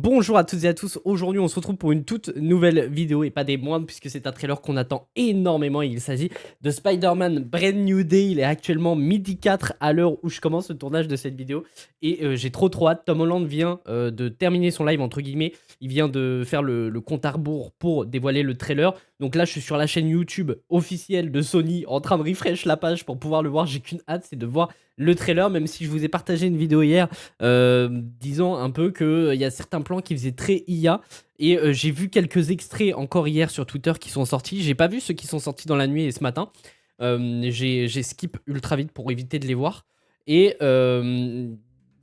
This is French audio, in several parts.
Bonjour à toutes et à tous, aujourd'hui on se retrouve pour une toute nouvelle vidéo et pas des moindres puisque c'est un trailer qu'on attend énormément. Il s'agit de Spider-Man Brand New Day. Il est actuellement midi 4 à l'heure où je commence le tournage de cette vidéo et j'ai trop hâte. Tom Holland vient de terminer son live entre guillemets, il vient de faire le compte à rebours pour dévoiler le trailer. Donc là je suis sur la chaîne YouTube officielle de Sony en train de refresh la page pour pouvoir le voir. J'ai qu'une hâte, c'est de voir le trailer, même si je vous ai partagé une vidéo hier disant un peu qu'il y a certains plans qui faisaient très IA. Et j'ai vu quelques extraits encore hier sur Twitter qui sont sortis. J'ai pas vu ceux qui sont sortis dans la nuit et ce matin. J'ai skip ultra vite pour éviter de les voir. Et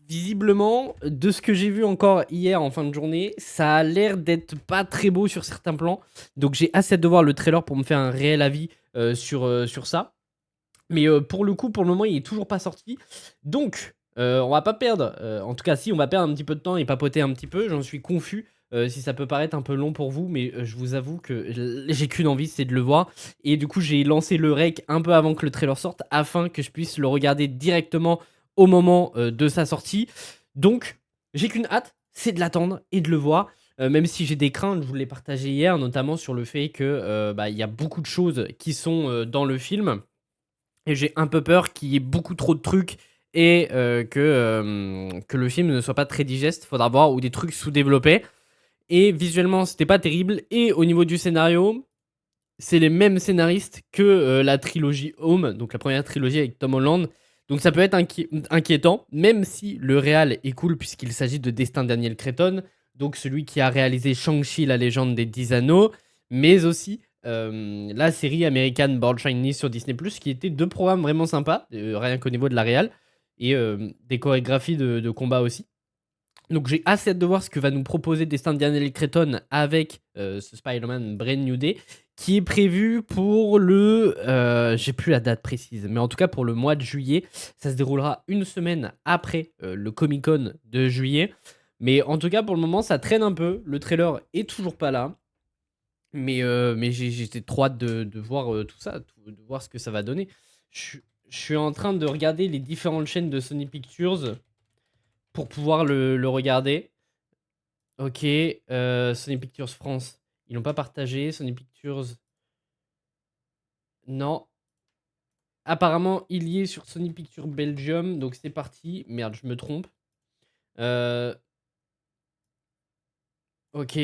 visiblement, de ce que j'ai vu encore hier en fin de journée, ça a l'air d'être pas très beau sur certains plans. Donc j'ai assez hâte de voir le trailer pour me faire un réel avis sur ça. Mais pour le coup, pour le moment, il est toujours pas sorti. Donc, on va pas perdre. En tout cas, si, on va perdre un petit peu de temps et papoter un petit peu. J'en suis confus. Si ça peut paraître un peu long pour vous, mais je vous avoue que j'ai qu'une envie, c'est de le voir. Et du coup, j'ai lancé le rec un peu avant que le trailer sorte, afin que je puisse le regarder directement au moment de sa sortie. Donc, j'ai qu'une hâte, c'est de l'attendre et de le voir. Même si j'ai des craintes, je vous l'ai partagé hier, notamment sur le fait que y a beaucoup de choses qui sont dans le film. Et j'ai un peu peur qu'il y ait beaucoup trop de trucs et que le film ne soit pas très digeste. Faudra voir, ou des trucs sous-développés. Et visuellement, c'était pas terrible. Et au niveau du scénario, c'est les mêmes scénaristes que la trilogie Home, donc la première trilogie avec Tom Holland. Donc ça peut être inquiétant, même si le réal est cool puisqu'il s'agit de Destin Daniel Cretton, donc celui qui a réalisé Shang-Chi, la légende des 10 anneaux, mais aussi la série américaine Born Shiny sur Disney+, qui était deux programmes vraiment sympas, rien qu'au niveau de la réal, et des chorégraphies de combat aussi. Donc j'ai assez hâte de voir ce que va nous proposer Destin de Daniel Cretton avec ce Spider-Man Brand New Day, qui est prévu pour le... j'ai plus la date précise, mais en tout cas pour le mois de juillet. Ça se déroulera une semaine après le Comic-Con de juillet. Mais en tout cas pour le moment ça traîne un peu, le trailer est toujours pas là. Mais j'ai trop hâte de voir tout ça, de voir ce que ça va donner. Je suis en train de regarder les différentes chaînes de Sony Pictures pour pouvoir le regarder. Ok, Sony Pictures France, ils l'ont pas partagé. Sony Pictures, non. Apparemment, il y est sur Sony Pictures Belgium, donc c'est parti. Merde, je me trompe. Ok,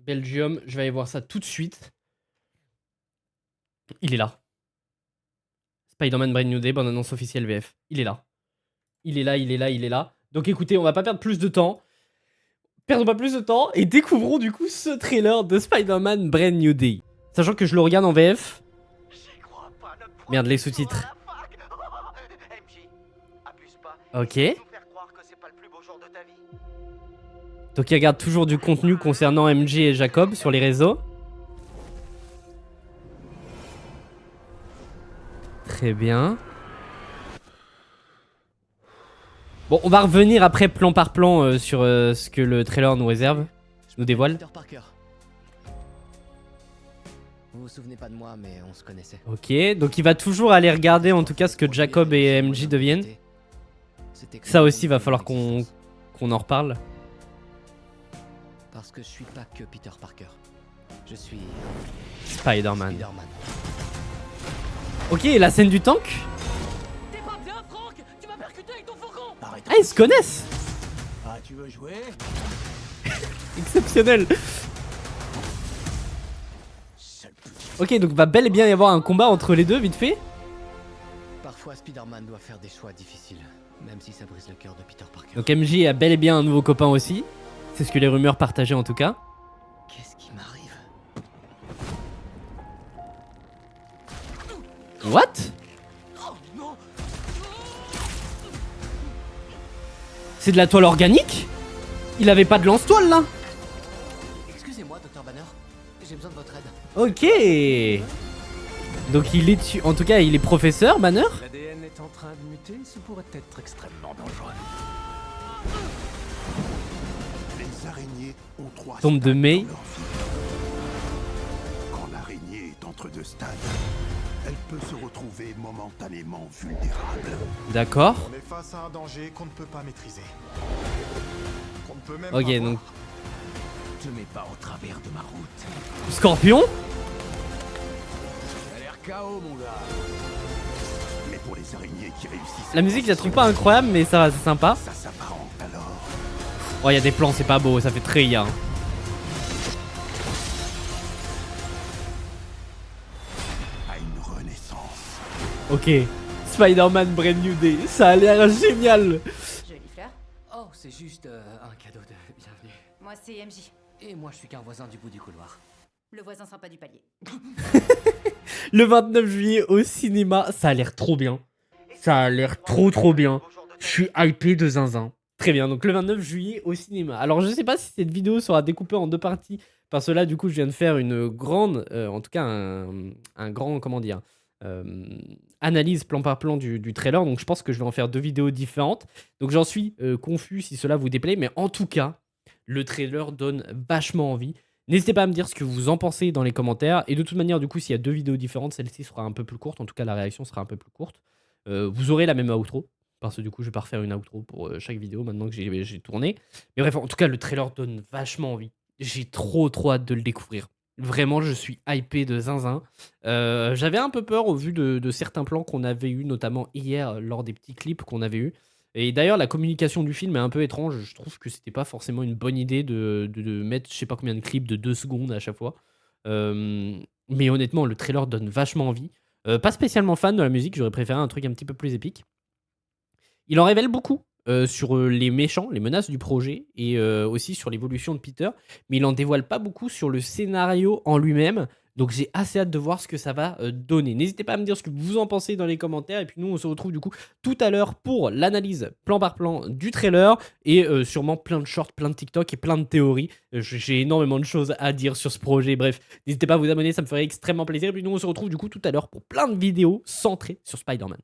Belgium, je vais aller voir ça tout de suite. Il est là. Spider-Man Brand New Day, bonne annonce officielle VF. Il est là. Il est là, il est là, il est là. Donc écoutez, on va pas perdre plus de temps. Perdons pas plus de temps et découvrons du coup ce trailer de Spider-Man Brand New Day. Sachant que je le regarde en VF. Merde, les sous-titres. Ok. Donc il regarde toujours du contenu concernant MJ et Jacob sur les réseaux. Très bien. Bon, on va revenir après plan par plan sur ce que le trailer nous réserve, nous dévoile. Vous vous souvenez pas de moi, mais on se connaissait. Ok, donc il va toujours aller regarder en tout cas ce que Jacob et MJ deviennent. Ça aussi, va falloir qu'on en reparle. Parce que je suis pas que Peter Parker. Je suis Spider-Man. Ok, la scène du tank. T'es pas bien, Franck? Tu m'as percuté avec ton fourgon. Ah, ils se connaissent. Ah, tu veux jouer? Exceptionnel. Ok, donc va bel et bien y avoir un combat entre les deux, vite fait. Parfois, Spider-Man doit faire des choix difficiles, même si ça brise le cœur de Peter Parker. Donc MJ a bel et bien un nouveau copain aussi. C'est ce que les rumeurs partageaient en tout cas. Qu'est-ce qui m'arrive? What? C'est de la toile organique? Il avait pas de lance-toile là? Excusez-moi, Dr. Banner. J'ai besoin de votre aide. Ok. Donc il est en tout cas il est professeur Banner. L'ADN est en train de muter, ce pourrait être extrêmement dangereux. Les araignées ont trois Tombe de stades mai. dans leur vie. Quand l'araignée est entre deux stades, elle peut se retrouver momentanément vulnérable. D'accord. On est face à un danger qu'on ne peut pas maîtriser. Qu'on ne peut même Ok, pas donc voir. Te mets pas au travers de ma route. Scorpion. T'as l'air KO, mon gars. Mais pour les araignées qui réussissent... La musique, je la trouve pas incroyable, mais ça va, c'est sympa. Ça s'apparente alors Oh, il y a des plans, c'est pas beau, ça fait très IA. à une renaissance. Ok. Spider-Man Brand New Day, ça a l'air génial. Jolie fleur. Oh, c'est juste un cadeau de bienvenue. Moi, c'est MJ. Et moi, je suis qu'un voisin du bout du couloir. Le voisin sympa du palier. Le 29 juillet au cinéma, ça a l'air trop bien. Ça a l'air trop bien. Je suis hypé de zinzin. Très bien, donc le 29 juillet au cinéma. Alors je sais pas si cette vidéo sera découpée en 2 parties, parce que là du coup je viens de faire une grande, en tout cas un grand, comment dire, analyse plan par plan du trailer, donc je pense que je vais en faire 2 vidéos différentes. Donc j'en suis confus si cela vous déplaît, mais en tout cas, le trailer donne vachement envie. N'hésitez pas à me dire ce que vous en pensez dans les commentaires, et de toute manière du coup s'il y a 2 vidéos différentes, celle-ci sera un peu plus courte, en tout cas la réaction sera un peu plus courte. Vous aurez la même outro, parce que du coup je vais pas refaire une outro pour chaque vidéo maintenant que j'ai tourné. Mais bref, en tout cas le trailer donne vachement envie. J'ai trop hâte de le découvrir. Vraiment, je suis hypé de zinzin. J'avais un peu peur au vu de certains plans qu'on avait eu, notamment hier lors des petits clips qu'on avait eu. Et d'ailleurs, la communication du film est un peu étrange. Je trouve que c'était pas forcément une bonne idée de mettre je sais pas combien de clips de 2 secondes à chaque fois. Mais honnêtement, le trailer donne vachement envie. Pas spécialement fan de la musique, j'aurais préféré un truc un petit peu plus épique. Il en révèle beaucoup sur les méchants, les menaces du projet, et aussi sur l'évolution de Peter, mais il en dévoile pas beaucoup sur le scénario en lui-même. Donc j'ai assez hâte de voir ce que ça va donner. N'hésitez pas à me dire ce que vous en pensez dans les commentaires. Et puis nous, on se retrouve du coup tout à l'heure pour l'analyse plan par plan du trailer. Et sûrement plein de shorts, plein de TikTok et plein de théories. J'ai énormément de choses à dire sur ce projet. Bref, n'hésitez pas à vous abonner, ça me ferait extrêmement plaisir. Et puis nous, on se retrouve du coup tout à l'heure pour plein de vidéos centrées sur Spider-Man.